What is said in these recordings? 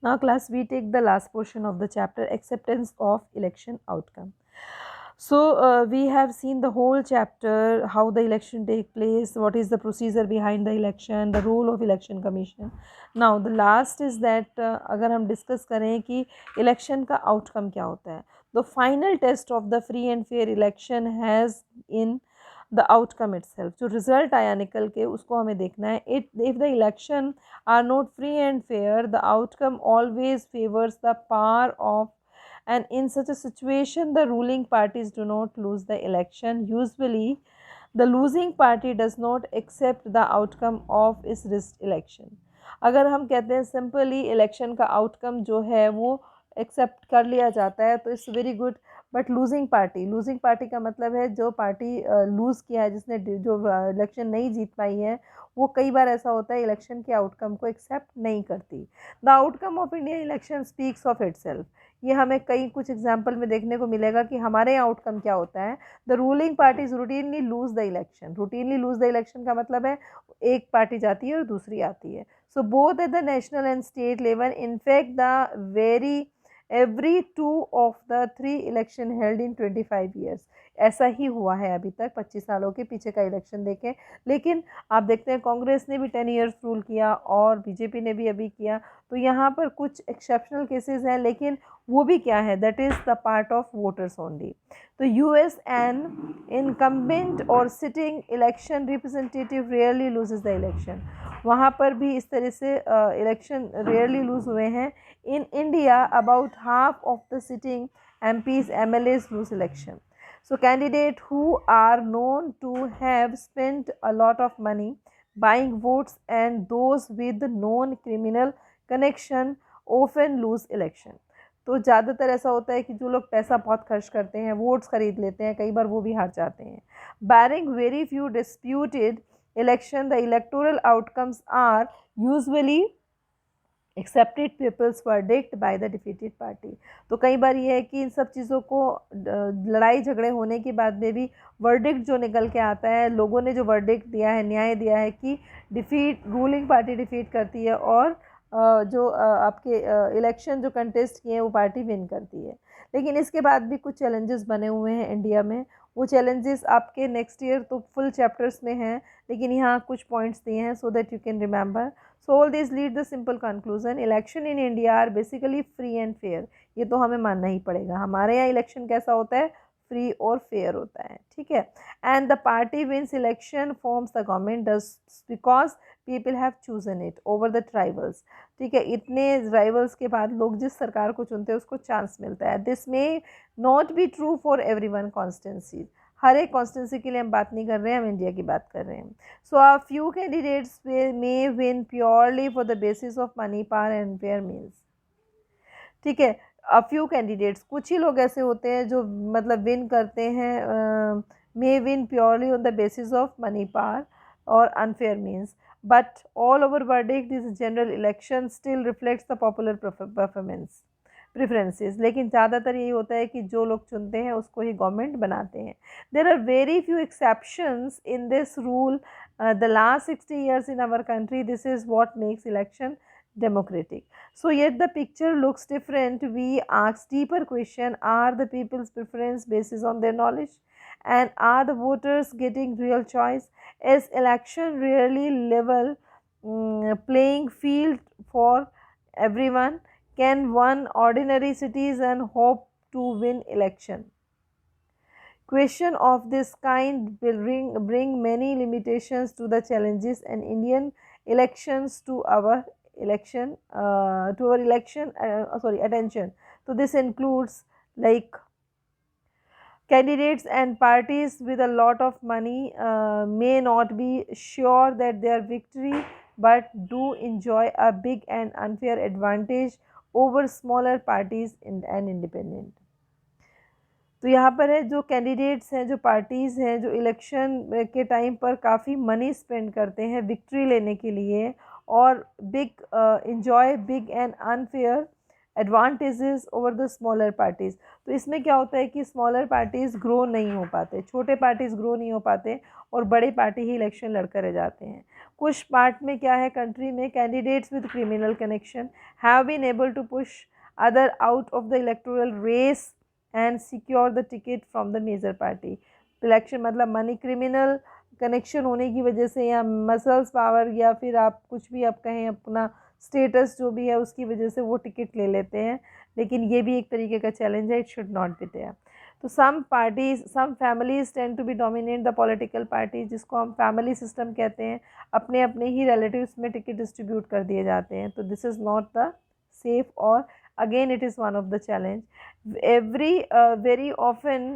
Now class, we take the last portion of the chapter, acceptance of election outcome. So we have seen the whole chapter, how the election take place, what is the procedure behind the election, the role of election commission. Now the last is that अगर हम discuss करें कि election का outcome क्या होता है, the final test of the free and fair election has in the outcome itself. जो result आया निकल के उसको हमें देखना है. If the election are not free and fair, the outcome always favors the power of, and in such a situation the ruling parties do not lose the election. Usually the losing party does not accept the outcome of its election. अगर हम कहते हैं simply election का outcome जो है वो accept कर लिया जाता है तो it's very good, but losing party का मतलब है जो पार्टी लूज़ किया है, जिसने जो इलेक्शन नहीं जीत पाई है, वो कई बार ऐसा होता है इलेक्शन के आउटकम को एक्सेप्ट नहीं करती. The outcome of Indian election speaks of itself. ये हमें कई कुछ एग्जाम्पल में देखने को मिलेगा कि हमारे यहाँ आउटकम क्या होता है. The ruling parties routinely lose the election. Routinely lose the election का मतलब है एक पार्टी जाती है और दूसरी आती है. So both at the national and state level, in fact the very every 2 of the 3 election held in 25 years. ऐसा ही हुआ है अभी तक 25 सालों के पीछे का इलेक्शन देखें. लेकिन आप देखते हैं कांग्रेस ने भी 10 ईयर्स रूल किया और बीजेपी ने भी अभी किया. तो यहाँ पर कुछ एक्सेप्शनल केसेस हैं, लेकिन वो भी क्या है, that is the part of voters only. तो यूएस एन इनकम्बेंट और sitting election representative rarely loses the election. वहाँ पर भी इस तरह से इलेक्शन रेयरली लूज़ हुए हैं. In India, about half of the sitting MPs, MLAs lose election. So candidates who are known to have spent a lot of money buying votes and those with known criminal connection often lose election. तो ज़्यादातर ऐसा होता है कि जो लोग पैसा बहुत खर्च करते हैं, वोट्स खरीद लेते हैं, कई बार वो भी हार जाते हैं. Barring very few disputed election, the electoral outcomes are usually accepted people's verdict by the defeated party. तो कई बार ये है कि इन सब चीज़ों को लड़ाई झगड़े होने के बाद में भी वर्डिक्ट जो निकल के आता है, लोगों ने जो वर्डिक्ट दिया है, न्याय दिया है कि रूलिंग पार्टी डिफीट करती है और जो आपके इलेक्शन जो कंटेस्ट किए हैं वो पार्टी विन करती है. लेकिन इसके बाद भी कुछ चैलेंजेस बने हुए हैं इंडिया में. वो चैलेंजेस आपके नेक्स्ट ईयर तो फुल चैप्टर्स में हैं, लेकिन यहाँ कुछ पॉइंट्स दिए हैं so that you can remember. So all this lead the simple conclusion, election in India are basically free and fair. ये तो हमें मानना ही पड़ेगा. हमारे यहाँ इलेक्शन कैसा होता है, फ्री और फेयर होता है. ठीक है. And the party wins election forms the government does because people have chosen it over the tribals. ठीक है. इतने राइवल्स के बाद लोग जिस सरकार को चुनते हैं उसको चांस मिलता है. This may not be true for every one constituency. हर एक कॉन्स्टिट्यूंसी के लिए हम बात नहीं कर रहे हैं, हम इंडिया की बात कर रहे हैं. So a few candidates may win purely for the basis of money, power and fair means. ठीक है. अ फ्यू कैंडिडेट्स, कुछ ही लोग ऐसे होते हैं जो मतलब विन करते हैं, may win purely on the basis of money, power और unfair means. But all over verdict this general election still reflects the popular performance preferences. लेकिन ज़्यादातर यही होता है कि जो लोग चुनते हैं उसको ही गवर्नमेंट बनाते हैं. There are very few exceptions in this rule. The last 60 years in our country, this is what makes election democratic. So yet the picture looks different. We ask deeper question, are the people's preference basis on their knowledge, and are the voters getting real choice? Is election really level playing field for everyone? Can one ordinary citizen hope to win election? Question of this kind will bring many limitations to the challenges and Indian elections to our attention. So this includes like candidates and parties with a lot of money may not be sure that their victory, but do enjoy a big and unfair advantage over smaller parties and independent. तो यहाँ पर है जो candidates हैं, जो parties हैं, जो election के टाइम पर काफ़ी मनी स्पेंड करते हैं विक्ट्री लेने के लिए और big enjoy big and unfair advantages over the smaller parties. तो इसमें क्या होता है कि स्मॉलर पार्टीज़ ग्रो नहीं हो पाते, छोटे पार्टीज़ ग्रो नहीं हो पाते और बड़े पार्टी ही इलेक्शन लड़कर रह जाते हैं। कुछ पार्ट में क्या है, कंट्री में candidates with criminal connection have been able to push other out of the electoral race and secure the ticket from the major party. Election मतलब मनी क्रिमिनल कनेक्शन होने की वजह से या मसल्स पावर या फिर आप कुछ भी आप कहें अपना स्टेटस जो भी है उसकी वजह से वो टिकट ले लेते हैं, लेकिन ये भी एक तरीके का चैलेंज है, it should not be there. तो some parties some families tend to be dominate the political party, जिसको हम फैमिली सिस्टम कहते हैं, अपने अपने ही रिलेटिव्स में टिकट डिस्ट्रीब्यूट कर दिए जाते हैं। तो this is not the safe, or again it is one of the challenge। every very often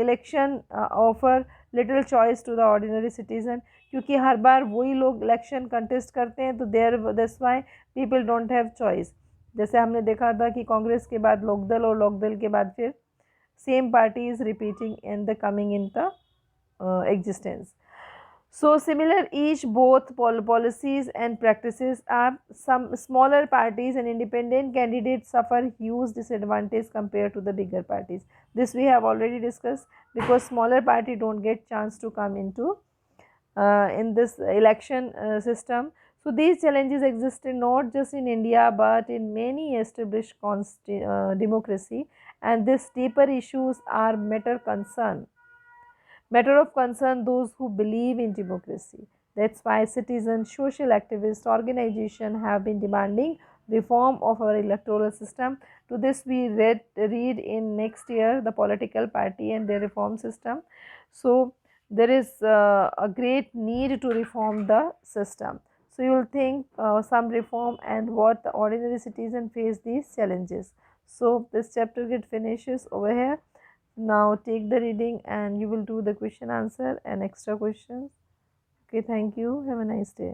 election offer little choice to the ordinary citizen, क्योंकि हर बार वही लोग इलेक्शन कंटेस्ट करते हैं, तो that's why people don't have choice. जैसे हमने देखा था कि कांग्रेस के बाद लोकदल और लोकदल के बाद फिर same party is repeating in the coming in the existence। So similar each both policies and practices are some smaller parties and independent candidates suffer huge disadvantage compared to the bigger parties. This we have already discussed, because smaller party don't get chance to come into in this election system. So these challenges existed not just in India but in many established democracy, and these deeper issues are matter of concern those who believe in democracy. That's why citizens, social activists, organizations have been demanding reform of our electoral system. To this we read in next year the political party and their reform system. So there is a great need to reform the system. So you will think some reform and what the ordinary citizen face these challenges. So this chapter get finishes over here. Now take the reading and you will do the question answer and extra questions. Okay, thank you. Have a nice day.